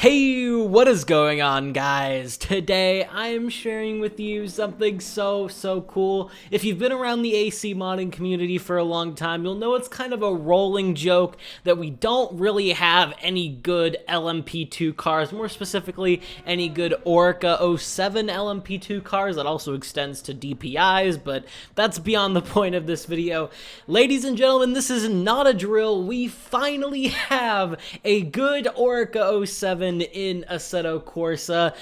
Hey, what is going on, guys? Today I am sharing with you something so cool. If you've been around the AC modding community for a long time, you'll know it's kind of a rolling joke that we don't really have any good LMP2 cars, more specifically any good Oreca 07 LMP2 cars. That also extends to DPIs, but that's beyond the point of this video. Ladies and gentlemen, this is not a drill. We finally have a good Oreca 07 in Assetto Corsa.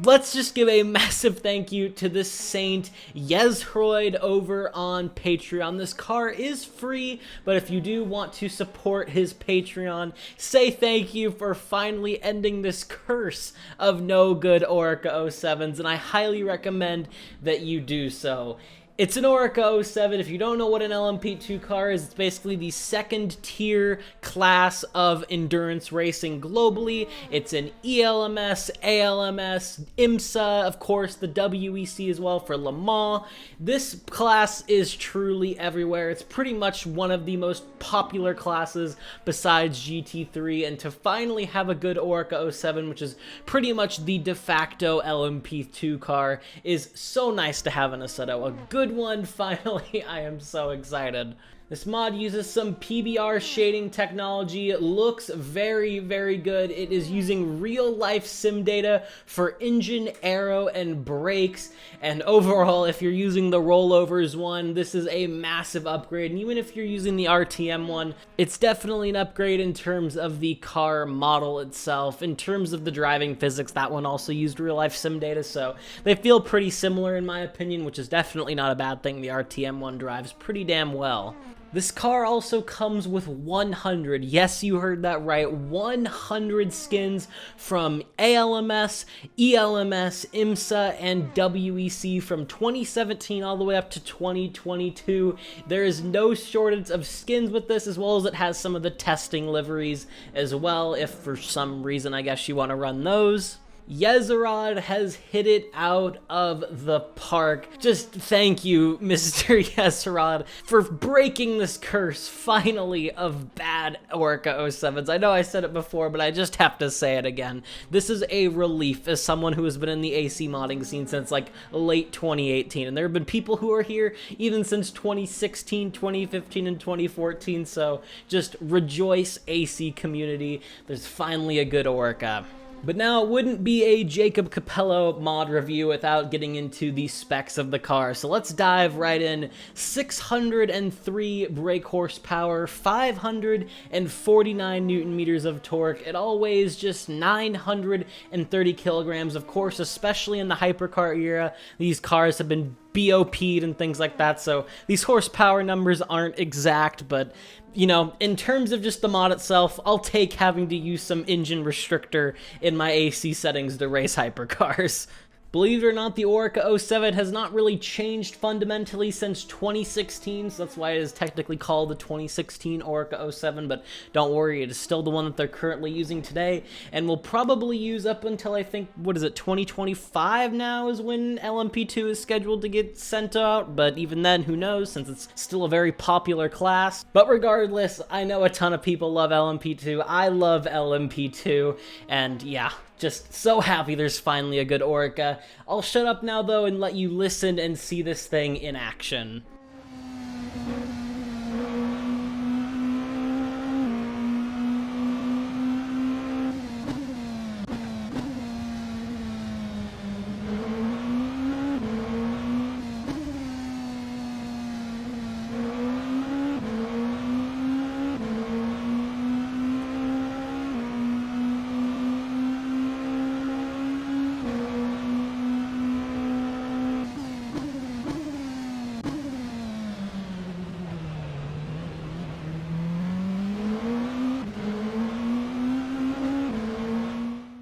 Let's just give a massive thank you to this saint, Yezroid, over on Patreon. This car is free, but if you do want to support his Patreon, say thank you for finally ending this curse of no good Oreca 07s, and I highly recommend that you do so. It's an Oreca 07. If you don't know what an LMP2 car is, it's basically the second tier class of endurance racing globally. It's an ELMS, ALMS, IMSA, of course, the WEC as well for Le Mans. This class is truly everywhere. It's pretty much one of the most popular classes besides GT3, and to finally have a good Oreca 07, which is pretty much the de facto LMP2 car, is so nice to have in Assetto. A good one, finally. I am so excited. This mod uses some PBR shading technology. It looks very good. It is using real-life sim data for engine, aero, and brakes. And overall, if you're using the rollovers one, this is a massive upgrade. And even if you're using the RTM one, it's definitely an upgrade in terms of the car model itself. In terms of the driving physics, that one also used real-life sim data, so they feel pretty similar in my opinion, which is definitely not a bad thing. The RTM one drives pretty damn well. This car also comes with 100, yes, you heard that right, 100 skins from ALMS, ELMS, IMSA, and WEC from 2017 all the way up to 2022. There is no shortage of skins with this, as well as it has some of the testing liveries as well, if for some reason I guess you want to run those. Yezroid has hit it out of the park. Just thank you, Mr. Yezroid, for breaking this curse, finally, of bad Oreca 07s. I know I said it before, but I just have to say it again. This is a relief as someone who has been in the AC modding scene since, like, late 2018. And there have been people who are here even since 2016, 2015, and 2014. So just rejoice, AC community. There's finally a good Oreca. But now it wouldn't be a Jacob Cappello mod review without getting into the specs of the car. So let's dive right in. 603 brake horsepower, 549 newton meters of torque. It all weighs just 930 kilograms. Of course, especially in the hypercar era, these cars have been BOP'd and things like that, so these horsepower numbers aren't exact, but you know, in terms of just the mod itself, I'll take having to use some engine restrictor in my AC settings to race hypercars. Believe it or not, the Oreca 07 has not really changed fundamentally since 2016, so that's why it is technically called the 2016 Oreca 07, but don't worry, it is still the one that they're currently using today, and will probably use up until, I think, what is it, 2025 now is when LMP2 is scheduled to get sent out, but even then, who knows, since it's still a very popular class. But regardless, I know a ton of people love LMP2, I love LMP2, and yeah, just so happy there's finally a good Oreca. I'll shut up now, though, and let you listen and see this thing in action.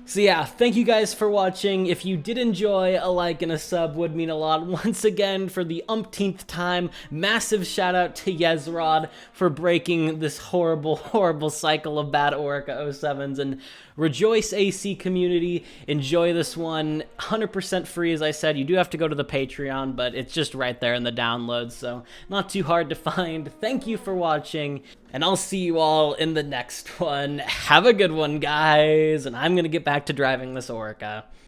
So yeah, thank you guys for watching. If you did enjoy, a like and a sub would mean a lot. Once again, for the umpteenth time, massive shout out to Yezroid for breaking this horrible cycle of bad Oreca 07s, and rejoice AC community, enjoy this one, 100% free as I said. You do have to go to the Patreon, but it's just right there in the downloads, so not too hard to find. Thank you for watching, and I'll see you all in the next one. Have a good one, guys, and I'm gonna get back back to driving this Oreca.